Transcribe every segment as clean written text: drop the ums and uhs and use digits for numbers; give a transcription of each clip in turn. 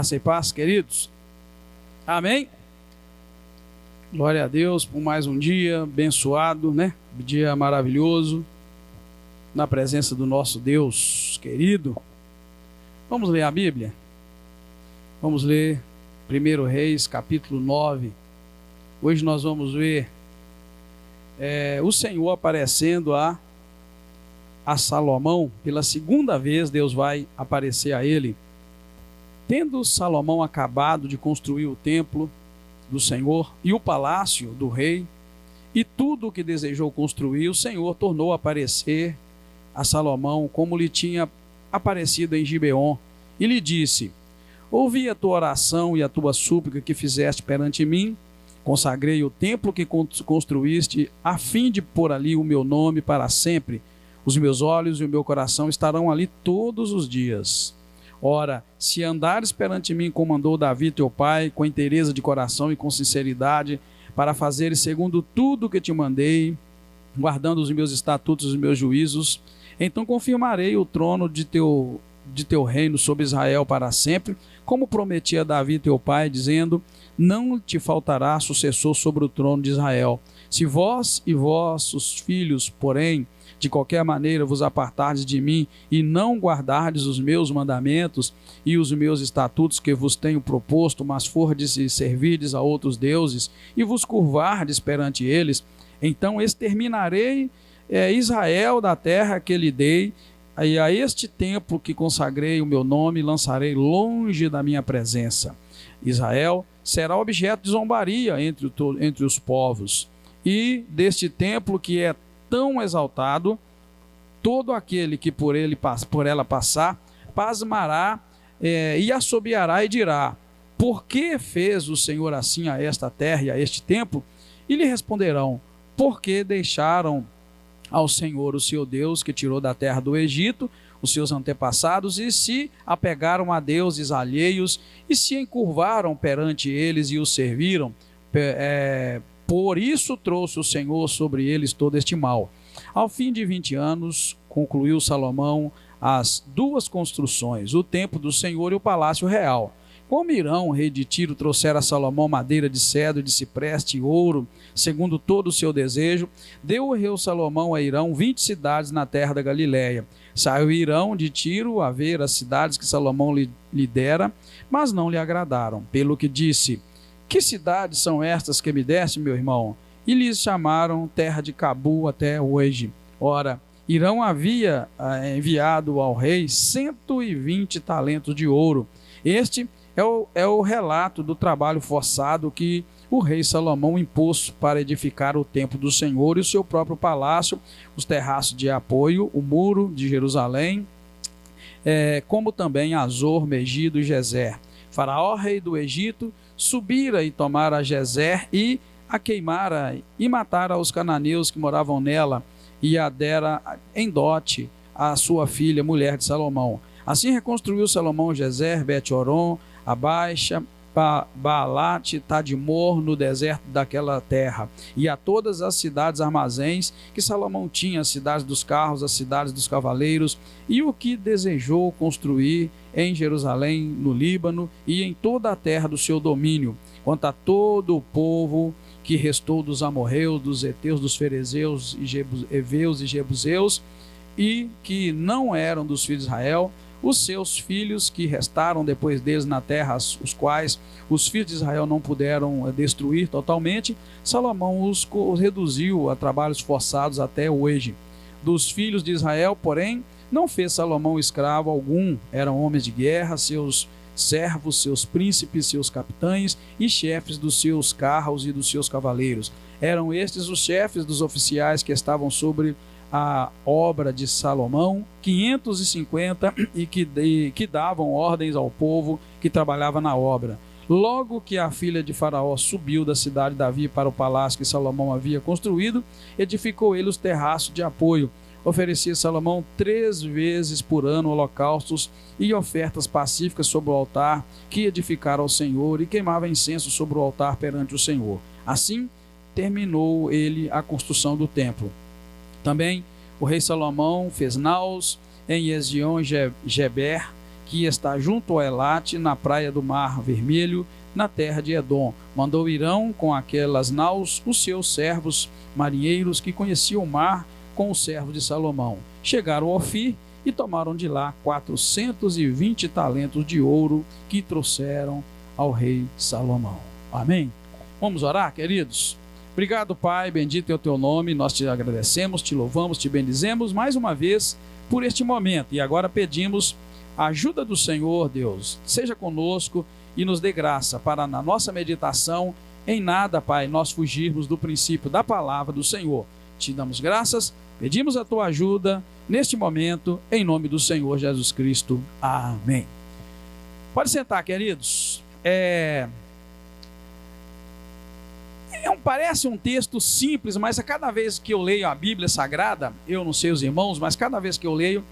Graça e paz, queridos. Amém? Glória a Deus por mais um dia abençoado, né? Um dia maravilhoso, na presença do nosso Deus querido. Vamos ler a Bíblia? Vamos ler 1 Reis, capítulo 9. Hoje nós vamos ver o Senhor aparecendo a Salomão. Pela segunda vez Deus vai aparecer a ele. Tendo Salomão acabado de construir o templo do Senhor e o palácio do rei, e tudo o que desejou construir, o Senhor tornou a aparecer a Salomão como lhe tinha aparecido em Gibeon, e lhe disse: ouvi a tua oração e a tua súplica que fizeste perante mim, consagrei o templo que construíste, a fim de pôr ali o meu nome para sempre. Os meus olhos e o meu coração estarão ali todos os dias. Ora, se andares perante mim, como andou Davi teu pai, com inteireza de coração e com sinceridade, para fazeres segundo tudo o que te mandei, guardando os meus estatutos e os meus juízos, então confirmarei o trono de teu reino sobre Israel para sempre, como prometi a Davi teu pai, dizendo: não te faltará sucessor sobre o trono de Israel. Se vós e vossos filhos, porém, de qualquer maneira vos apartardes de mim e não guardardes os meus mandamentos e os meus estatutos que vos tenho proposto, mas fordes e servirdes a outros deuses e vos curvardes perante eles, então exterminarei Israel da terra que lhe dei, e a este templo que consagrei o meu nome lançarei longe da minha presença. Israel será objeto de zombaria entre os povos, e deste templo que é tão exaltado, todo aquele que por ela passar, pasmará e assobiará e dirá: por que fez o Senhor assim a esta terra e a este templo? E lhe responderão: porque deixaram ao Senhor o seu Deus, que tirou da terra do Egito os seus antepassados, e se apegaram a deuses alheios, e se encurvaram perante eles e os serviram. Por isso trouxe o Senhor sobre eles todo este mal. Ao fim de 20 anos, concluiu Salomão as duas construções, o templo do Senhor e o palácio real. Como Hirão, rei de Tiro, trouxera a Salomão madeira de cedro, de cipreste e ouro, segundo todo o seu desejo, deu o rei Salomão a Hirão 20 cidades na terra da Galileia. Saiu Hirão de Tiro a ver as cidades que Salomão lhe dera, mas não lhe agradaram, pelo que disse: que cidades são estas que me deste, meu irmão? E lhes chamaram terra de Cabu até hoje. Ora, Hirão havia enviado ao rei 120 talentos de ouro. Este é o relato do trabalho forçado que o rei Salomão impôs para edificar o templo do Senhor e o seu próprio palácio, os terraços de apoio, o muro de Jerusalém, como também Azor, Megido e Gezer. Faraó, rei do Egito, subira e tomara Gezer e a queimara e matara os cananeus que moravam nela, e a dera em dote a sua filha, mulher de Salomão. Assim reconstruiu Salomão Gezer, Bet-Horon, a Baixa, Baalat, Tadmor, no deserto daquela terra, e a todas as cidades armazéns que Salomão tinha, as cidades dos carros, as cidades dos cavaleiros, e o que desejou construir em Jerusalém, no Líbano, e em toda a terra do seu domínio, quanto a todo o povo que restou dos amorreus, dos heteus, dos ferezeus, heveus e jebuseus, e que não eram dos filhos de Israel, os seus filhos que restaram depois deles na terra, os quais os filhos de Israel não puderam destruir totalmente, Salomão os reduziu a trabalhos forçados até hoje. Dos filhos de Israel, porém, não fez Salomão escravo algum, eram homens de guerra, seus servos, seus príncipes, seus capitães e chefes dos seus carros e dos seus cavaleiros. Eram estes os chefes dos oficiais que estavam sobre a obra de Salomão, 550, e que davam ordens ao povo que trabalhava na obra. Logo que a filha de Faraó subiu da cidade de Davi para o palácio que Salomão havia construído, edificou ele os terraços de apoio. Oferecia Salomão 3 vezes por ano holocaustos e ofertas pacíficas sobre o altar que edificara ao Senhor, e queimava incenso sobre o altar perante o Senhor. Assim terminou ele a construção do templo. Também o rei Salomão fez naus em Ezion-Geber, que está junto ao Elate, na praia do Mar Vermelho, na terra de Edom. Mandou Irão com aquelas naus os seus servos marinheiros que conheciam o mar com os servos de Salomão. Chegaram a Ofir e tomaram de lá 420 talentos de ouro que trouxeram ao rei Salomão. Amém? Vamos orar, queridos? Obrigado, Pai, bendito é o teu nome, nós te agradecemos, te louvamos, te bendizemos mais uma vez por este momento. E agora pedimos a ajuda do Senhor, Deus, seja conosco e nos dê graça para na nossa meditação, em nada, Pai, nós fugirmos do princípio da palavra do Senhor. Te damos graças, pedimos a tua ajuda neste momento, em nome do Senhor Jesus Cristo. Amém. Pode sentar, queridos. Parece um texto simples, mas a cada vez que eu leio a Bíblia Sagrada, eu não sei os irmãos, mas cada vez que eu leio,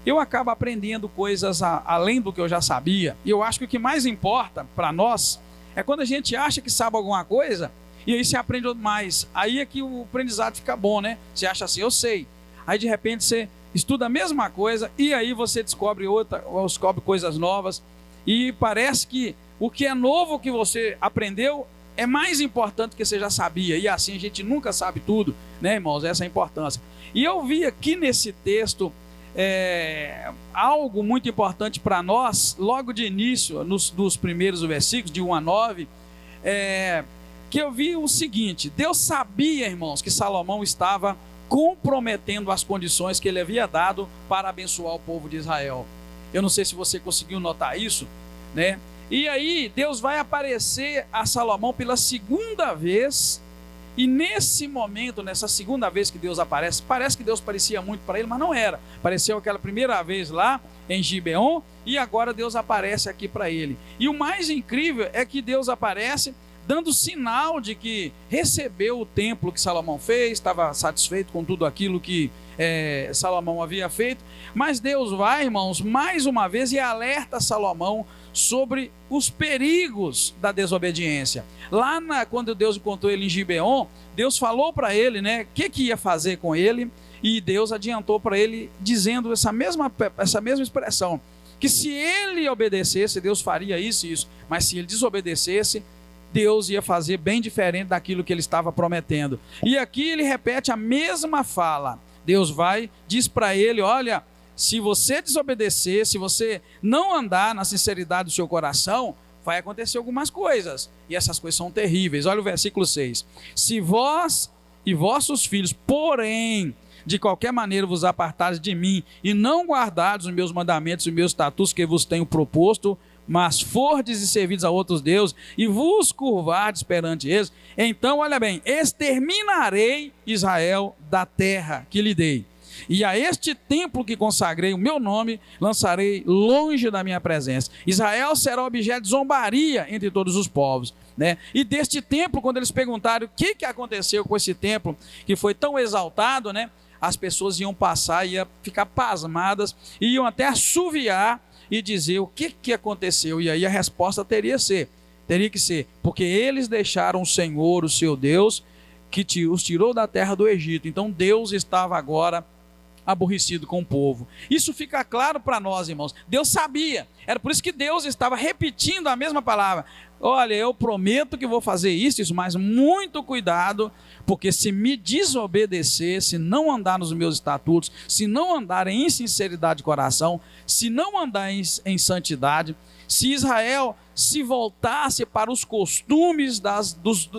eu acabo aprendendo coisas além do que eu já sabia. E eu acho que o que mais importa para nós é quando a gente acha que sabe alguma coisa e aí você aprende mais. Aí é que o aprendizado fica bom, né? Você acha assim, eu sei. Aí de repente você estuda a mesma coisa e aí você descobre coisas novas. E parece que o que é novo que você aprendeu é mais importante do que você já sabia. E assim a gente nunca sabe tudo, né, irmãos? Essa é a importância. E eu vi aqui nesse texto algo muito importante para nós, logo de início, nos primeiros versículos, de 1 a 9, que eu vi o seguinte: Deus sabia, irmãos, que Salomão estava comprometendo as condições que ele havia dado para abençoar o povo de Israel. Eu não sei se você conseguiu notar isso, né? E aí Deus vai aparecer a Salomão pela segunda vez, e nesse momento, nessa segunda vez que Deus aparece, parece que Deus parecia muito para ele, mas não era. Apareceu aquela primeira vez lá em Gibeon, e agora Deus aparece aqui para ele. E o mais incrível é que Deus aparece dando sinal de que recebeu o templo que Salomão fez, estava satisfeito com tudo aquilo que Salomão havia feito. Mas Deus vai, irmãos, mais uma vez e alerta Salomão sobre os perigos da desobediência. Lá quando Deus encontrou ele em Gibeon, Deus falou para ele, né, o que ia fazer com ele, e Deus adiantou para ele dizendo essa mesma expressão, que se ele obedecesse, Deus faria isso e isso, mas se ele desobedecesse, Deus ia fazer bem diferente daquilo que ele estava prometendo. E aqui ele repete a mesma fala. Deus diz para ele, olha, se você desobedecer, se você não andar na sinceridade do seu coração, vai acontecer algumas coisas. E essas coisas são terríveis. Olha o versículo 6. Se vós e vossos filhos, porém, de qualquer maneira vos apartares de mim e não guardardes os meus mandamentos e os meus estatutos que vos tenho proposto, mas fordes e servides a outros deuses e vos curvardes perante eles, então, olha bem, exterminarei Israel da terra que lhe dei. E a este templo que consagrei o meu nome, lançarei longe da minha presença. Israel será objeto de zombaria entre todos os povos, né? E deste templo, quando eles perguntaram o que aconteceu com esse templo que foi tão exaltado, né? As pessoas iam passar, iam ficar pasmadas, iam até assoviar e dizer o que aconteceu. E aí a resposta teria que ser, porque eles deixaram o Senhor, o seu Deus, que os tirou da terra do Egito. Então Deus estava agora aborrecido com o povo. Isso fica claro para nós, irmãos. Deus sabia, era por isso que Deus estava repetindo a mesma palavra. Olha, eu prometo que vou fazer isso, mas muito cuidado, porque se me desobedecer, se não andar nos meus estatutos, se não andar em sinceridade de coração, se não andar em santidade, se Israel se voltasse para os costumes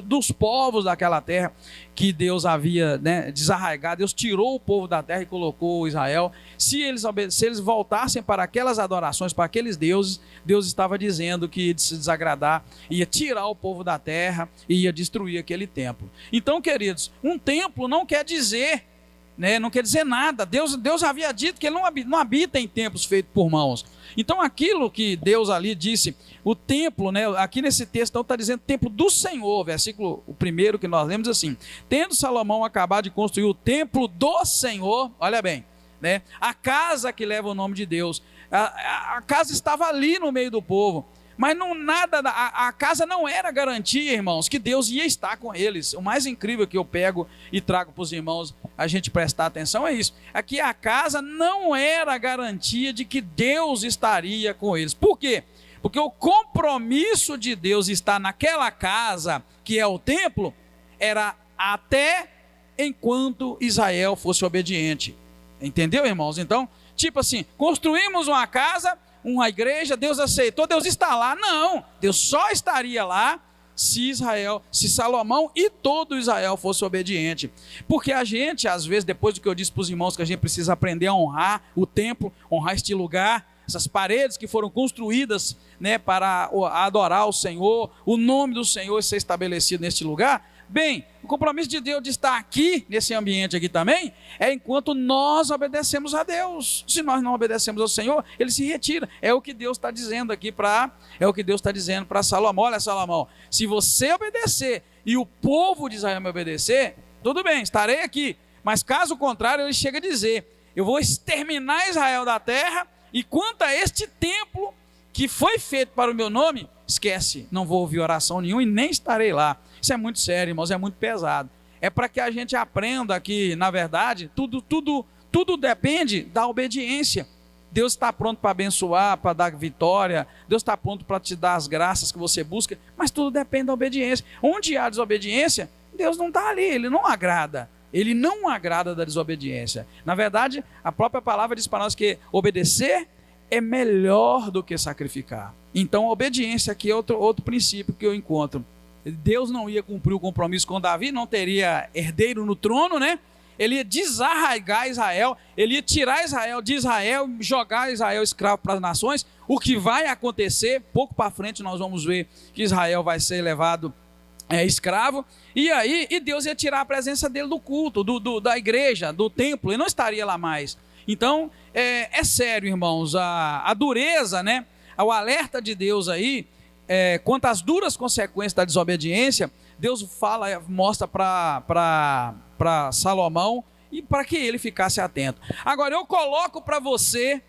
dos povos daquela terra que Deus havia, né, desarraigado, Deus tirou o povo da terra e colocou Israel, se eles voltassem para aquelas adorações, para aqueles deuses, Deus estava dizendo que ia se desagradar, ia tirar o povo da terra e ia destruir aquele templo. Então, queridos, um templo não quer dizer, né, não quer dizer nada. Deus havia dito que ele não habita em templos feitos por mãos. Então aquilo que Deus ali disse, o templo, né, aqui nesse texto está dizendo templo do Senhor, versículo o primeiro que nós lemos assim: tendo Salomão acabado de construir o templo do Senhor, olha bem, né, a casa que leva o nome de Deus, a casa estava ali no meio do povo, Mas não nada, a casa não era garantia, irmãos, que Deus ia estar com eles. O mais incrível que eu pego e trago para os irmãos a gente prestar atenção é isso. Aqui a casa não era garantia de que Deus estaria com eles. Por quê? Porque o compromisso de Deus estar naquela casa, que é o templo, era até enquanto Israel fosse obediente. Entendeu, irmãos? Então, tipo assim, construímos uma casa, uma igreja, Deus aceitou, Deus está lá. Não, Deus só estaria lá se Salomão e todo Israel fosse obediente. Porque a gente, às vezes, depois do que eu disse para os irmãos, que a gente precisa aprender a honrar o templo, honrar este lugar, essas paredes que foram construídas, né, para adorar o Senhor, o nome do Senhor ser estabelecido neste lugar. Bem, o compromisso de Deus de estar aqui, nesse ambiente aqui também, é enquanto nós obedecemos a Deus. Se nós não obedecemos ao Senhor, Ele se retira. É o que Deus está dizendo aqui para Salomão. Olha, Salomão, se você obedecer e o povo de Israel me obedecer, tudo bem, estarei aqui. Mas caso contrário, Ele chega a dizer, eu vou exterminar Israel da terra, e quanto a este templo que foi feito para o meu nome, esquece, não vou ouvir oração nenhuma e nem estarei lá. Isso é muito sério, irmãos, é muito pesado. É para que a gente aprenda que, na verdade, tudo depende da obediência. Deus está pronto para abençoar, para dar vitória, Deus está pronto para te dar as graças que você busca, mas tudo depende da obediência. Onde há desobediência, Deus não está ali, Ele não agrada. Ele não agrada da desobediência. Na verdade, a própria palavra diz para nós que obedecer é melhor do que sacrificar. Então, a obediência aqui é outro princípio que eu encontro. Deus não ia cumprir o compromisso com Davi, não teria herdeiro no trono, né? Ele ia desarraigar Israel, ele ia tirar Israel de Israel, jogar Israel escravo para as nações. O que vai acontecer, pouco para frente nós vamos ver que Israel vai ser levado escravo, e Deus ia tirar a presença dele do culto, da igreja, do templo, ele não estaria lá mais. Então, é sério, irmãos, a dureza, né, o alerta de Deus aí, quanto às duras consequências da desobediência, Deus mostra para Salomão, e para que ele ficasse atento. Agora, eu coloco para você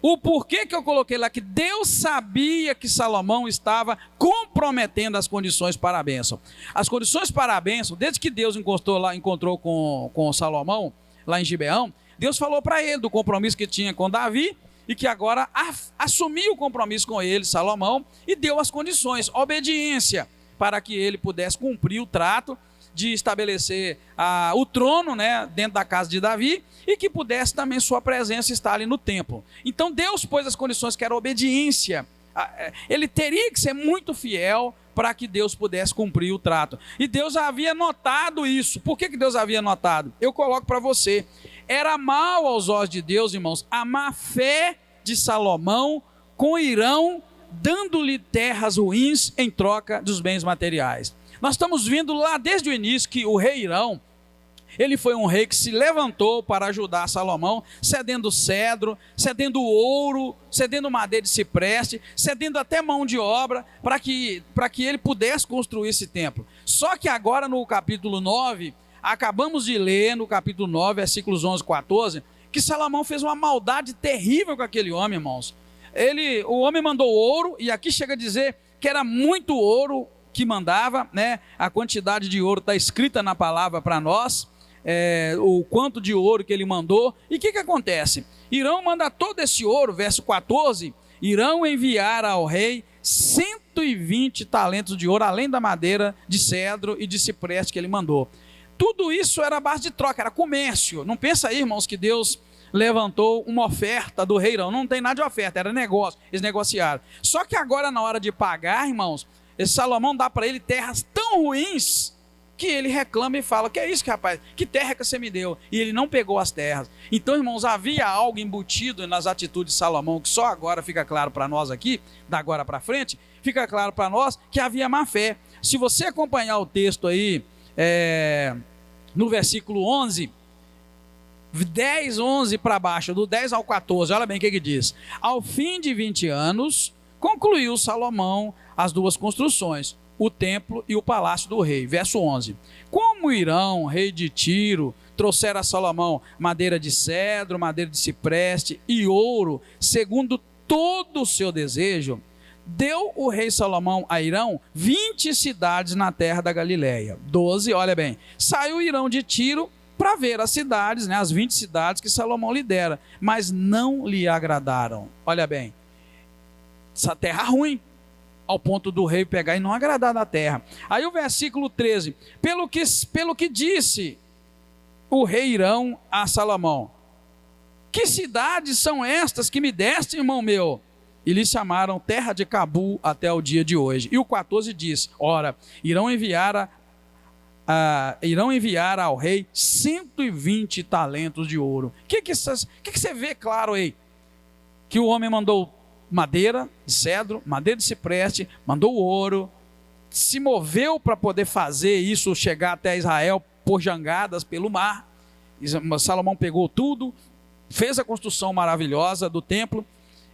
o porquê que eu coloquei lá, que Deus sabia que Salomão estava comprometendo as condições para a bênção. As condições para a bênção, desde que Deus encontrou com Salomão, lá em Gibeão, Deus falou para ele do compromisso que tinha com Davi, e que agora assumiu o compromisso com ele, Salomão, e deu as condições, obediência, para que ele pudesse cumprir o trato de estabelecer o trono, né, dentro da casa de Davi, e que pudesse também sua presença estar ali no templo. Então Deus pôs as condições que era obediência. Ele teria que ser muito fiel para que Deus pudesse cumprir o trato. E Deus havia notado isso. Por que Deus havia notado? Eu coloco para você. Era mal aos olhos de Deus, irmãos, a má fé de Salomão com Hirão, dando-lhe terras ruins em troca dos bens materiais. Nós estamos vendo lá desde o início que o rei Hirão, ele foi um rei que se levantou para ajudar Salomão, cedendo cedro, cedendo ouro, cedendo madeira de cipreste, cedendo até mão de obra, para que ele pudesse construir esse templo. Só que agora no capítulo 9, acabamos de ler no capítulo 9, versículos 11 e 14, que Salomão fez uma maldade terrível com aquele homem, irmãos. O homem mandou ouro, e aqui chega a dizer que era muito ouro que mandava, né? A quantidade de ouro está escrita na palavra para nós, o quanto de ouro que ele mandou. E o que acontece? Hirão manda todo esse ouro, verso 14, Hirão enviar ao rei 120 talentos de ouro, além da madeira de cedro e de cipreste que ele mandou. Tudo isso era base de troca, era comércio. Não pensa aí, irmãos, que Deus levantou uma oferta do rei Hirão. Não tem nada de oferta, era negócio, eles negociaram. Só que agora, na hora de pagar, irmãos, esse Salomão dá para ele terras tão ruins que ele reclama e fala: que é isso, rapaz? Que terra que você me deu? E ele não pegou as terras. Então, irmãos, havia algo embutido nas atitudes de Salomão, que só agora fica claro para nós aqui, da agora para frente, fica claro para nós que havia má fé. Se você acompanhar o texto aí, no versículo 11, 10, 11 para baixo, do 10 ao 14, olha bem o que diz. Ao fim de 20 anos, concluiu Salomão as duas construções, o templo e o palácio do rei. Verso 11. Como Hirão, rei de Tiro, trouxera a Salomão madeira de cedro, madeira de cipreste e ouro, segundo todo o seu desejo, deu o rei Salomão a Hirão 20 cidades na terra da Galileia. 12, olha bem, saiu Hirão de Tiro para ver as cidades, né, as 20 cidades que Salomão lhe dera, mas não lhe agradaram. Olha bem, essa terra ruim, ao ponto do rei pegar e não agradar da terra. Aí o versículo 13, pelo que disse o rei Hirão a Salomão: que cidades são estas que me deste, irmão meu? E lhe chamaram terra de Cabu até o dia de hoje. E o 14 diz: ora, irão enviar ao rei 120 talentos de ouro. O que você vê claro aí? Que o homem mandou madeira de cedro, madeira de cipreste, mandou ouro, se moveu para poder fazer isso chegar até Israel por jangadas pelo mar. Salomão pegou tudo, fez a construção maravilhosa do templo,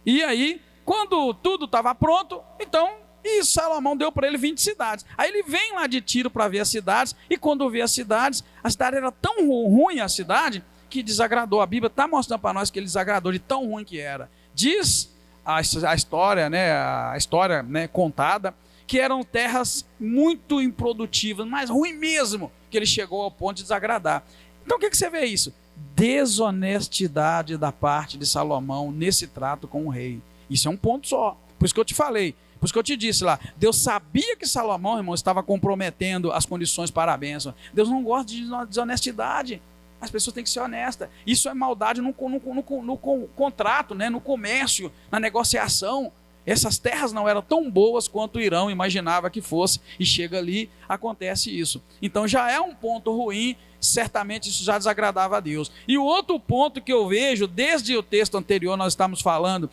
e aí, quando tudo estava pronto, então, e Salomão deu para ele 20 cidades. Aí ele vem lá de Tiro para ver as cidades, e quando vê a cidade era tão ruim a cidade, que desagradou. A Bíblia está mostrando para nós que ele desagradou de tão ruim que era. Diz a história, né, contada, que eram terras muito improdutivas, mas ruim mesmo, que ele chegou ao ponto de desagradar. Então o que você vê isso? Desonestidade da parte de Salomão nesse trato com o rei. Isso é um ponto só. Por isso que eu te falei, por isso que eu te disse lá, Deus sabia que Salomão, irmão, estava comprometendo as condições para a bênção. Deus não gosta de desonestidade. As pessoas têm que ser honestas. Isso é maldade no contrato, né? No comércio, na negociação. Essas terras não eram tão boas quanto Hirão imaginava que fosse, e chega ali, acontece isso. Então já é um ponto ruim, certamente isso já desagradava a Deus. E o outro ponto que eu vejo, desde o texto anterior nós estamos falando,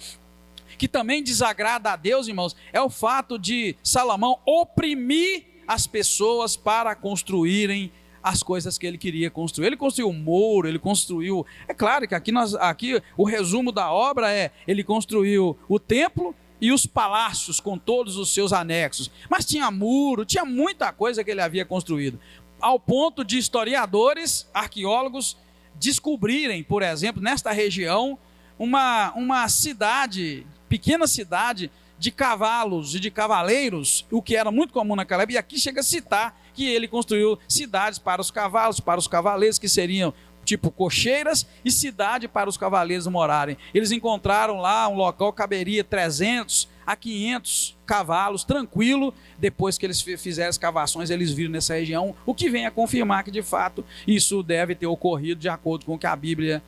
que também desagrada a Deus, irmãos, é o fato de Salomão oprimir as pessoas para construírem as coisas que ele queria construir. Ele construiu o muro, ele construiu... É claro que aqui o resumo da obra é, ele construiu o templo e os palácios com todos os seus anexos. Mas tinha muro, tinha muita coisa que ele havia construído. Ao ponto de historiadores, arqueólogos, descobrirem, por exemplo, nesta região, uma cidade, pequena cidade, de cavalos e de cavaleiros, o que era muito comum naquela época, e aqui chega a citar que ele construiu cidades para os cavalos, para os cavaleiros, que seriam tipo cocheiras, e cidade para os cavaleiros morarem. Eles encontraram lá um local que caberia 300 a 500 cavalos, tranquilo. Depois que eles fizeram as escavações, eles viram nessa região, o que vem a confirmar que de fato isso deve ter ocorrido de acordo com o que a Bíblia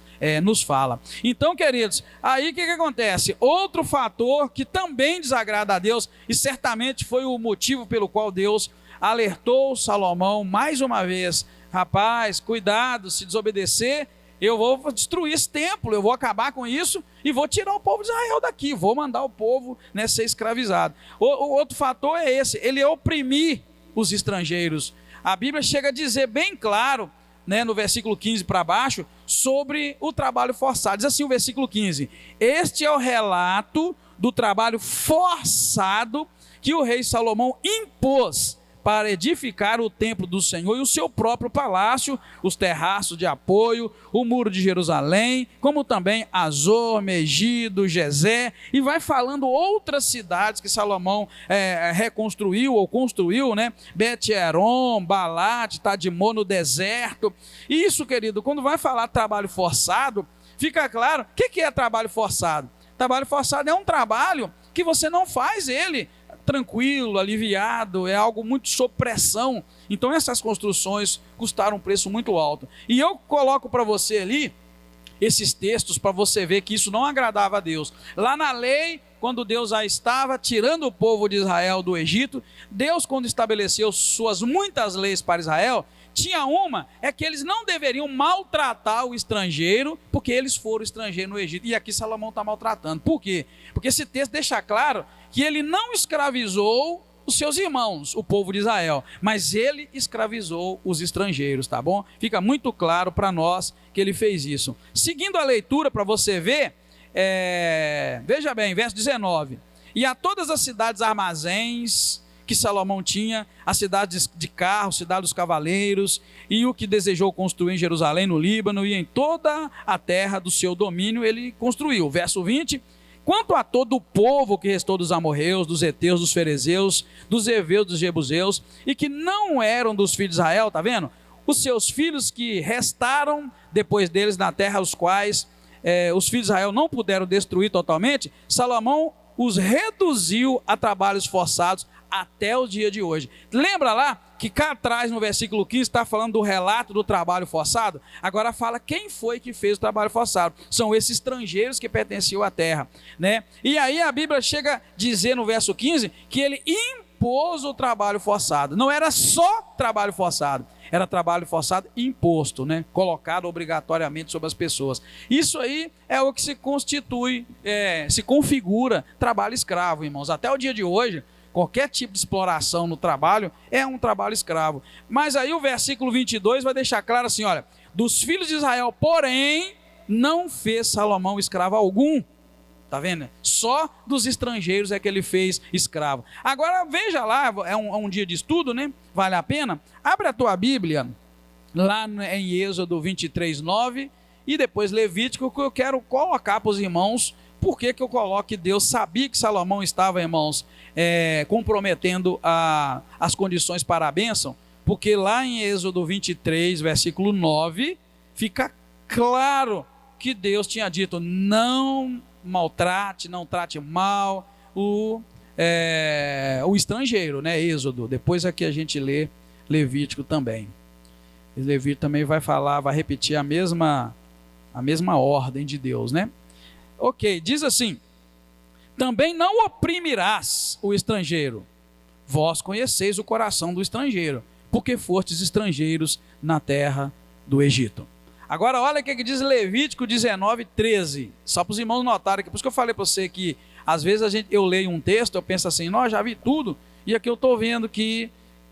nos fala. Então, queridos, aí o que acontece? Outro fator que também desagrada a Deus, e certamente foi o motivo pelo qual Deus alertou Salomão mais uma vez: rapaz, cuidado, se desobedecer, eu vou destruir esse templo, eu vou acabar com isso e vou tirar o povo de Israel daqui, vou mandar o povo, né, ser escravizado. O outro fator é esse, ele oprimir os estrangeiros. A Bíblia chega a dizer bem claro, né, no versículo 15 para baixo, sobre o trabalho forçado. Diz assim o versículo 15: este é o relato do trabalho forçado que o rei Salomão impôs para edificar o templo do Senhor e o seu próprio palácio, os terraços de apoio, o muro de Jerusalém, como também Azor, Megido, Gezé, e vai falando outras cidades que Salomão reconstruiu ou construiu, né? Bet-Heron, Balate, Tadmor no deserto. E isso, querido, quando vai falar trabalho forçado, fica claro, o que é trabalho forçado? Trabalho forçado é um trabalho que você não faz ele tranquilo, aliviado, é algo muito sob pressão. Então essas construções custaram um preço muito alto. E eu coloco para você ali esses textos para você ver que isso não agradava a Deus. Lá na lei, quando Deus já estava tirando o povo de Israel do Egito, Deus, quando estabeleceu suas muitas leis para Israel, tinha uma, é que eles não deveriam maltratar o estrangeiro, porque eles foram estrangeiros no Egito. E aqui Salomão está maltratando. Por quê? Porque esse texto deixa claro que ele não escravizou os seus irmãos, o povo de Israel, mas ele escravizou os estrangeiros, tá bom? Fica muito claro para nós que ele fez isso. Seguindo a leitura para você ver, veja bem, verso 19: e a todas as cidades armazéns que Salomão tinha, a cidade de carros, cidade dos cavaleiros, e o que desejou construir em Jerusalém, no Líbano, e em toda a terra do seu domínio ele construiu. Verso 20: quanto a todo o povo que restou dos amorreus, dos heteus, dos ferezeus, dos heveus, dos jebuseus, e que não eram dos filhos de Israel, tá vendo? Os seus filhos que restaram depois deles na terra, os quais os filhos de Israel não puderam destruir totalmente, Salomão os reduziu a trabalhos forçados até o dia de hoje. Lembra lá que cá atrás no versículo 15 está falando do relato do trabalho forçado? Agora fala quem foi que fez o trabalho forçado. São esses estrangeiros que pertenciam à terra, né? E aí a Bíblia chega a dizer no verso 15 que ele impôs o trabalho forçado. Não era só trabalho forçado, era trabalho forçado imposto, né? Colocado obrigatoriamente sobre as pessoas. Isso aí é o que se constitui, se configura trabalho escravo, irmãos. Até o dia de hoje, qualquer tipo de exploração no trabalho é um trabalho escravo. Mas aí o versículo 22 vai deixar claro assim, olha, dos filhos de Israel, porém, não fez Salomão escravo algum. Tá vendo? Só dos estrangeiros é que ele fez escravo. Agora veja lá, é um dia de estudo, né? Vale a pena? Abre a tua Bíblia, lá em Êxodo 23:9 e depois Levítico, que eu quero colocar para os irmãos. Por que eu coloco que Deus sabia que Salomão estava, irmãos, comprometendo as condições para a bênção? Porque lá em Êxodo 23, versículo 9, fica claro que Deus tinha dito, não maltrate, não trate mal o estrangeiro, né? Êxodo. Depois aqui a gente lê Levítico também. Levítico também vai falar, vai repetir a mesma ordem de Deus, né? Ok, diz assim, também não oprimirás o estrangeiro, vós conheceis o coração do estrangeiro, porque fostes estrangeiros na terra do Egito. Agora olha o que diz Levítico 19:13, só para os irmãos notarem, por isso que eu falei para você que às vezes eu leio um texto, eu penso assim, já vi tudo, e aqui eu estou vendo que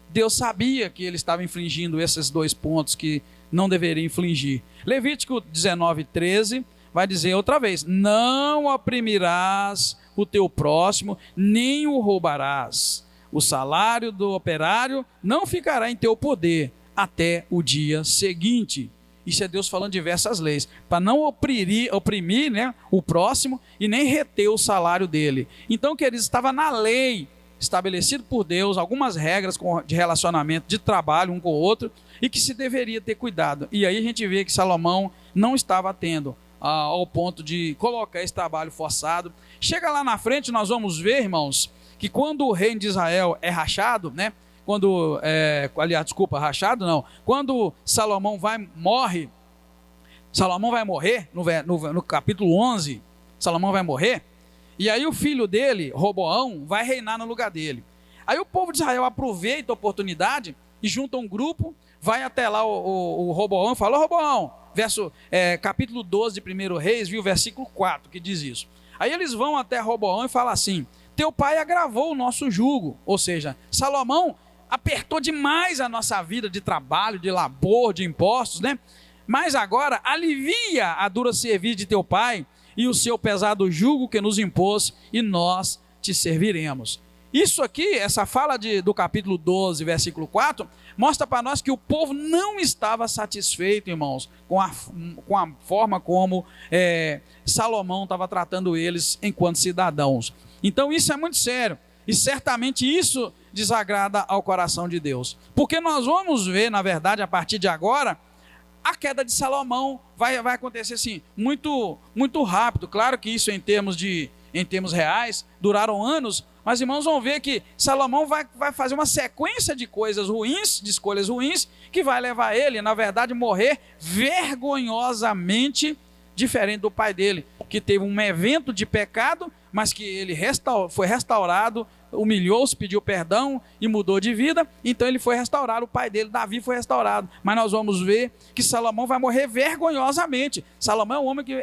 Deus sabia que ele estava infringindo esses dois pontos que não deveria infligir. Levítico 19:13 vai dizer outra vez, não oprimirás o teu próximo, nem o roubarás. O salário do operário não ficará em teu poder até o dia seguinte. Isso é Deus falando diversas leis, para não oprimir, né, o próximo e nem reter o salário dele. Então, queridos, estava na lei, estabelecido por Deus, algumas regras de relacionamento, de trabalho um com o outro, e que se deveria ter cuidado. E aí a gente vê que Salomão não estava tendo ao ponto de colocar esse trabalho forçado. Chega lá na frente, nós vamos ver, irmãos, que quando o reino de Israel é rachado, né? Quando Salomão vai morrer no capítulo 11, Salomão vai morrer, e aí o filho dele, Roboão, vai reinar no lugar dele. Aí o povo de Israel aproveita a oportunidade e junta um grupo, vai até lá o Roboão e fala, Roboão, capítulo 12 de 1 Reis, viu o versículo 4 que diz isso. Aí eles vão até Roboão e falam assim, teu pai agravou o nosso jugo, ou seja, Salomão apertou demais a nossa vida de trabalho, de labor, de impostos, né? Mas agora alivia a dura serviço de teu pai e o seu pesado jugo que nos impôs, e nós te serviremos. Isso aqui, essa fala do capítulo 12, versículo 4, mostra para nós que o povo não estava satisfeito, irmãos, com a forma como Salomão estava tratando eles enquanto cidadãos. Então isso é muito sério, e certamente isso desagrada ao coração de Deus, porque nós vamos ver, na verdade, a partir de agora, a queda de Salomão vai acontecer assim, muito, muito rápido. Claro que isso em termos reais, duraram anos, mas irmãos vão ver que Salomão vai fazer uma sequência de coisas ruins, de escolhas ruins, que vai levar ele, na verdade, a morrer vergonhosamente diferente do pai dele, que teve um evento de pecado, mas que ele foi restaurado, humilhou-se, pediu perdão e mudou de vida, então ele foi restaurado, o pai dele, Davi, foi restaurado. Mas nós vamos ver que Salomão vai morrer vergonhosamente. Salomão é um homem que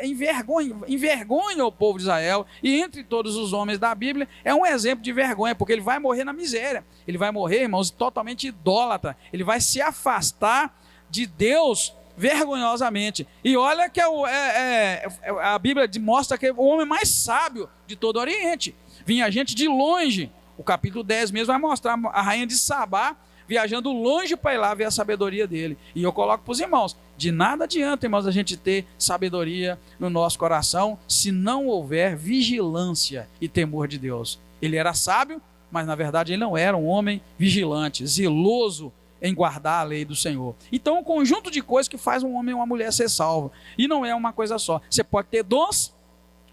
envergonha o povo de Israel, e entre todos os homens da Bíblia, é um exemplo de vergonha, porque ele vai morrer na miséria, ele vai morrer, irmãos, totalmente idólatra, ele vai se afastar de Deus vergonhosamente. E olha que a Bíblia mostra que é o homem mais sábio de todo o Oriente. Vinha gente de longe. O capítulo 10 mesmo vai mostrar a rainha de Sabá, viajando longe para ir lá ver a sabedoria dele. E eu coloco para os irmãos, de nada adianta, irmãos, a gente ter sabedoria no nosso coração se não houver vigilância e temor de Deus. Ele era sábio, mas na verdade ele não era um homem vigilante, zeloso em guardar a lei do Senhor. Então, um conjunto de coisas que faz um homem ou uma mulher ser salvo. E não é uma coisa só. Você pode ter dons,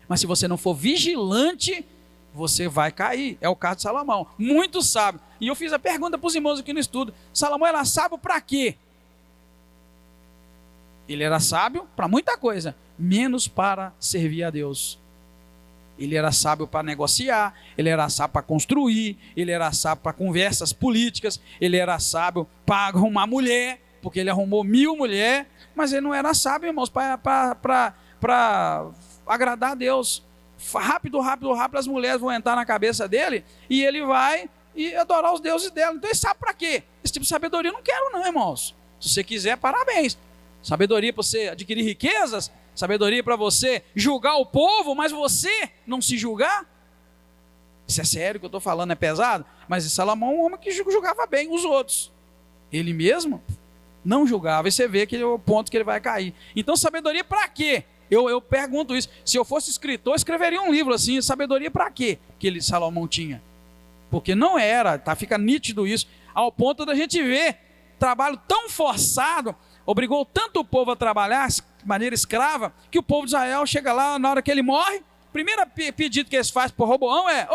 mas se você não for vigilante, você vai cair. É o caso de Salomão, muito sábio. E eu fiz a pergunta para os irmãos aqui no estudo: Salomão era sábio para quê? Ele era sábio para muita coisa, menos para servir a Deus. Ele era sábio para negociar, ele era sábio para construir, ele era sábio para conversas políticas, ele era sábio para arrumar mulher, porque ele arrumou 1000 mulheres, mas ele não era sábio, irmãos, para agradar a Deus. Rápido, as mulheres vão entrar na cabeça dele e ele vai e adorar os deuses dela. Então ele sabe para quê? Esse tipo de sabedoria eu não quero não, irmãos. Se você quiser, parabéns. Sabedoria para você adquirir riquezas, sabedoria para você julgar o povo, mas você não se julgar. Isso é sério que eu estou falando, é pesado? Mas Salomão é um homem que julgava bem os outros. Ele mesmo não julgava, e você vê que é o ponto que ele vai cair. Então sabedoria para quê? Eu pergunto isso. Se eu fosse escritor, eu escreveria um livro assim, sabedoria para quê que Salomão tinha? Porque não era, tá? Fica nítido isso, ao ponto da gente ver trabalho tão forçado, obrigou tanto o povo a trabalhar de maneira escrava, que o povo de Israel chega lá, na hora que ele morre, primeiro pedido que eles fazem para Roboão é: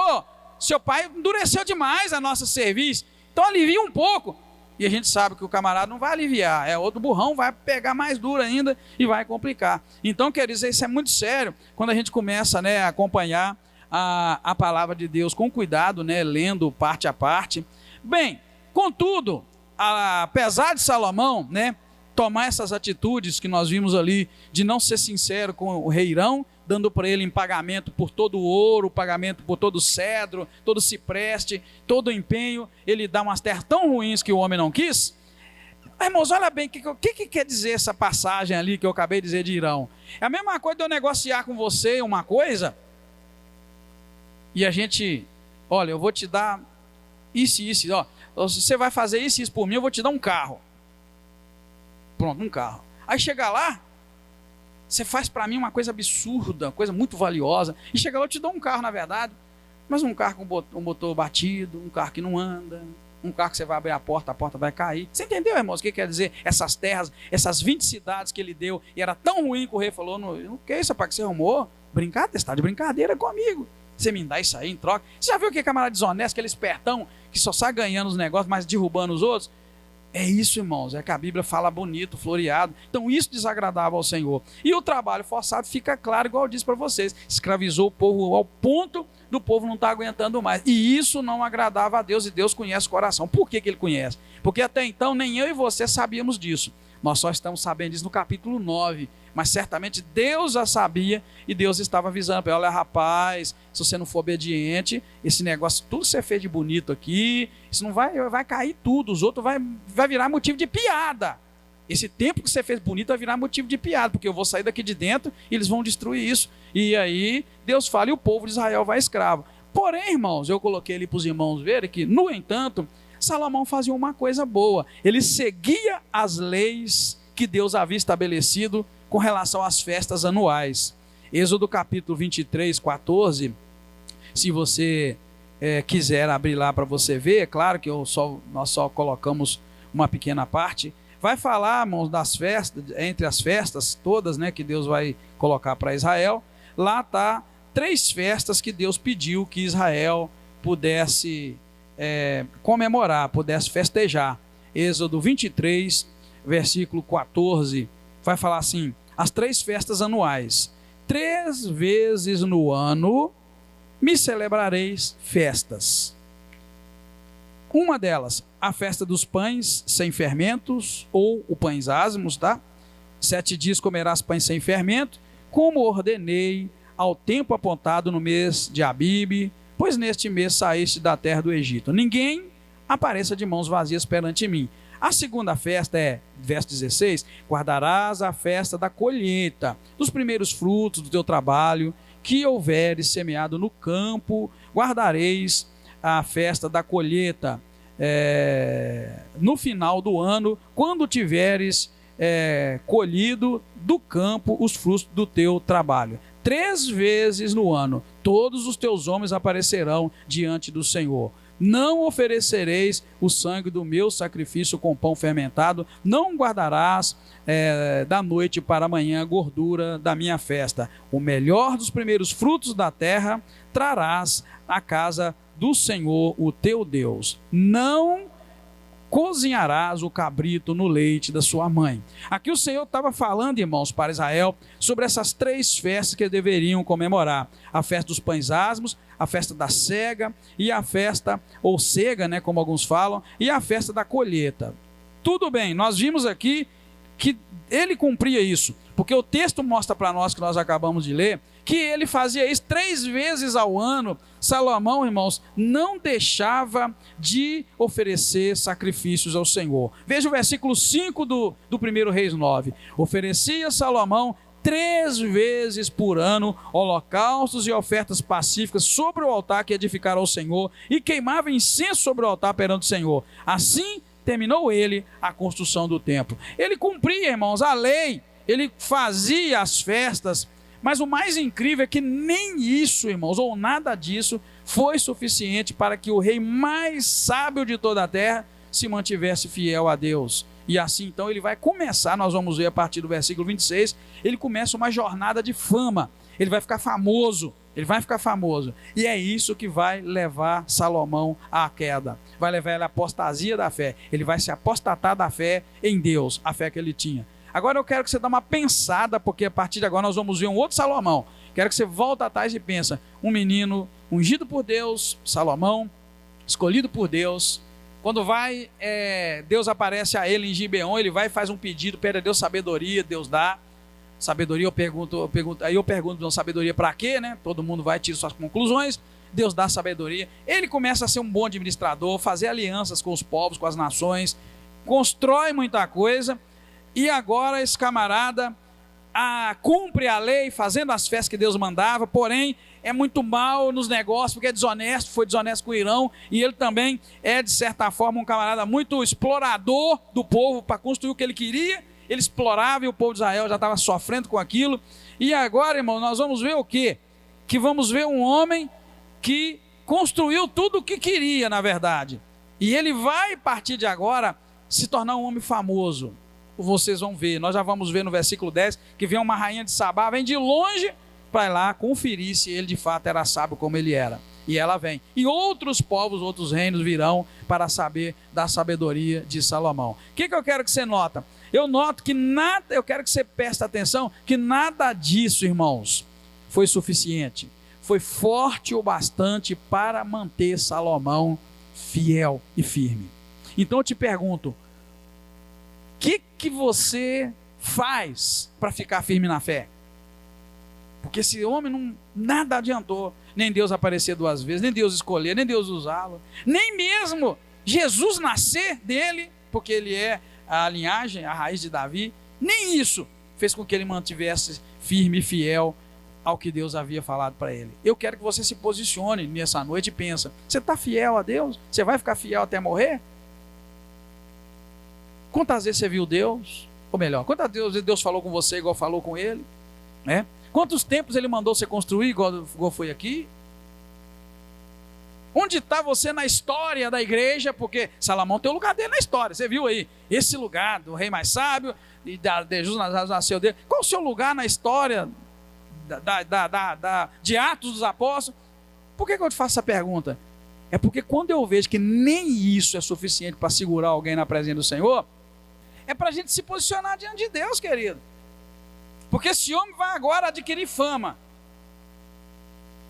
seu pai endureceu demais a nossa serviço, então alivia um pouco. E a gente sabe que o camarada não vai aliviar, outro burrão vai pegar mais duro ainda e vai complicar. Então, quer dizer, isso é muito sério quando a gente começa, a acompanhar a palavra de Deus com cuidado, lendo parte a parte. Bem, contudo, apesar de Salomão, tomar essas atitudes que nós vimos ali, de não ser sincero com o rei Irão, dando para ele em pagamento por todo o ouro, pagamento por todo o cedro, todo o cipreste, todo o empenho, ele dá umas terras tão ruins que o homem não quis. Irmãos, olha bem, o que quer dizer essa passagem ali que eu acabei de dizer de Irão? É a mesma coisa de eu negociar com você uma coisa, e a gente, olha, eu vou te dar isso e isso, você vai fazer isso e isso por mim, eu vou te dar um carro. Pronto, um carro. Aí chega lá, você faz para mim uma coisa absurda, uma coisa muito valiosa, e chega lá eu te dou um carro, na verdade, mas um carro com um motor batido, um carro que não anda, um carro que você vai abrir a porta vai cair. Você entendeu, irmãos, o que quer dizer? Essas terras, essas 20 cidades que ele deu, e era tão ruim que o rei falou: não, que é isso, rapaz, que você arrumou? Brincadeira, você está de brincadeira comigo. Você me dá isso aí em troca. Você já viu que camarada desonesto, aquele espertão que só sai ganhando os negócios, mas derrubando os outros? É isso, irmãos, é que a Bíblia fala bonito, floreado. Então isso desagradava ao Senhor. E o trabalho forçado fica claro, igual eu disse para vocês, escravizou o povo ao ponto do povo não estar aguentando mais. E isso não agradava a Deus, e Deus conhece o coração. Por que ele conhece? Porque até então nem eu e você sabíamos disso. Nós só estamos sabendo disso no capítulo 9. Mas certamente Deus já sabia, e Deus estava avisando para ele: olha, rapaz, se você não for obediente, esse negócio, tudo que você fez de bonito aqui, isso não vai cair tudo, os outros vai virar motivo de piada. Esse tempo que você fez bonito vai virar motivo de piada, porque eu vou sair daqui de dentro e eles vão destruir isso. E aí Deus fala e o povo de Israel vai escravo. Porém, irmãos, eu coloquei ali para os irmãos verem que, no entanto, Salomão fazia uma coisa boa: ele seguia as leis que Deus havia estabelecido com relação às festas anuais. Êxodo capítulo 23, 14, se você quiser abrir lá para você ver, é claro que nós só colocamos uma pequena parte, vai falar, irmãos, das festas, entre as festas todas, que Deus vai colocar para Israel. Lá está 3 festas que Deus pediu que Israel pudesse comemorar, pudesse festejar. Êxodo 23, versículo 14, vai falar assim: as 3 festas anuais, 3 vezes no ano me celebrareis festas. Uma delas, a festa dos pães sem fermentos, ou o pães ázimos, tá? 7 dias comerás pães sem fermento, como ordenei ao tempo apontado no mês de Abibe, pois neste mês saíste da terra do Egito. Ninguém apareça de mãos vazias perante mim. A segunda festa é, verso 16, guardarás a festa da colheita, dos primeiros frutos do teu trabalho, que houveres semeado no campo, guardareis a festa da colheita. no final do ano, quando tiveres colhido do campo os frutos do teu trabalho. 3 vezes no ano, todos os teus homens aparecerão diante do Senhor. Não oferecereis o sangue do meu sacrifício com pão fermentado, não guardarás da noite para amanhã a gordura da minha festa. O melhor dos primeiros frutos da terra trarás à casa do Senhor, o teu Deus. Não cozinharás o cabrito no leite da sua mãe. Aqui o Senhor estava falando, irmãos, para Israel, sobre essas 3 festas que deveriam comemorar: a festa dos pães asmos, a festa da cega e a festa, ou cega, né, como alguns falam, e a festa da colheita. Tudo bem, nós vimos aqui que ele cumpria isso, porque o texto mostra para nós, que nós acabamos de ler, que ele fazia isso 3 vezes ao ano. Salomão, irmãos, não deixava de oferecer sacrifícios ao Senhor. Veja o versículo 5 do 1 Reis 9. Oferecia Salomão 3 vezes por ano holocaustos e ofertas pacíficas sobre o altar que edificara ao Senhor, e queimava incenso sobre o altar perante o Senhor. Assim terminou ele a construção do templo. Ele cumpria, irmãos, a lei, ele fazia as festas, mas o mais incrível é que nem isso, irmãos, ou nada disso, foi suficiente para que o rei mais sábio de toda a terra se mantivesse fiel a Deus. E assim, então, ele vai começar, nós vamos ver a partir do versículo 26, ele começa uma jornada de fama, ele vai ficar famoso, e é isso que vai levar Salomão à queda, vai levar ele à apostasia da fé, ele vai se apostatar da fé em Deus, a fé que ele tinha. Agora eu quero que você dê uma pensada, porque a partir de agora nós vamos ver um outro Salomão. Quero que você volte atrás e pensa, um menino ungido por Deus, Salomão, escolhido por Deus. Quando Deus aparece a ele em Gibeon, ele vai e faz um pedido, pede a Deus sabedoria, Deus dá sabedoria. Aí eu pergunto, sabedoria para quê, né? Todo mundo vai tirar suas conclusões. Deus dá sabedoria. Ele começa a ser um bom administrador, fazer alianças com os povos, com as nações, constrói muita coisa. E agora esse camarada cumpre a lei, fazendo as festas que Deus mandava, porém é muito mal nos negócios, porque é desonesto, foi desonesto com o Irão, e ele também é, de certa forma, um camarada muito explorador do povo para construir o que ele queria. Ele explorava e o povo de Israel já estava sofrendo com aquilo. E agora, irmão, nós vamos ver o quê? Que vamos ver um homem que construiu tudo o que queria, na verdade. E ele vai, a partir de agora, se tornar um homem famoso. Vocês vão ver, nós já vamos ver no versículo 10, que vem uma rainha de Sabá, vem de longe para ir lá conferir se ele de fato era sábio como ele era. E ela vem. E outros povos, outros reinos virão para saber da sabedoria de Salomão. O que eu quero que você nota? Eu noto que nada, eu quero que você preste atenção, que nada disso, irmãos, foi suficiente. Foi forte o bastante para manter Salomão fiel e firme. Então eu te pergunto, o que você faz para ficar firme na fé? Porque esse homem nada adiantou, nem Deus aparecer 2 vezes, nem Deus escolher, nem Deus usá-lo, nem mesmo Jesus nascer dele, porque ele é a linhagem, a raiz de Davi, nem isso fez com que ele mantivesse firme e fiel ao que Deus havia falado para ele. Eu quero que você se posicione nessa noite e pensa, você está fiel a Deus? Você vai ficar fiel até morrer? Quantas vezes você viu Deus? Ou melhor, quantas vezes Deus falou com você igual falou com ele? Né? Quantos templos ele mandou você construir igual foi aqui? Onde está você na história da igreja? Porque Salomão tem o lugar dele na história. Você viu aí, esse lugar do rei mais sábio, e de Jesus nasceu dele. Qual o seu lugar na história de Atos dos Apóstolos? Por que eu te faço essa pergunta? É porque quando eu vejo que nem isso é suficiente para segurar alguém na presença do Senhor, é para a gente se posicionar diante de Deus, querido. Porque esse homem vai agora adquirir fama.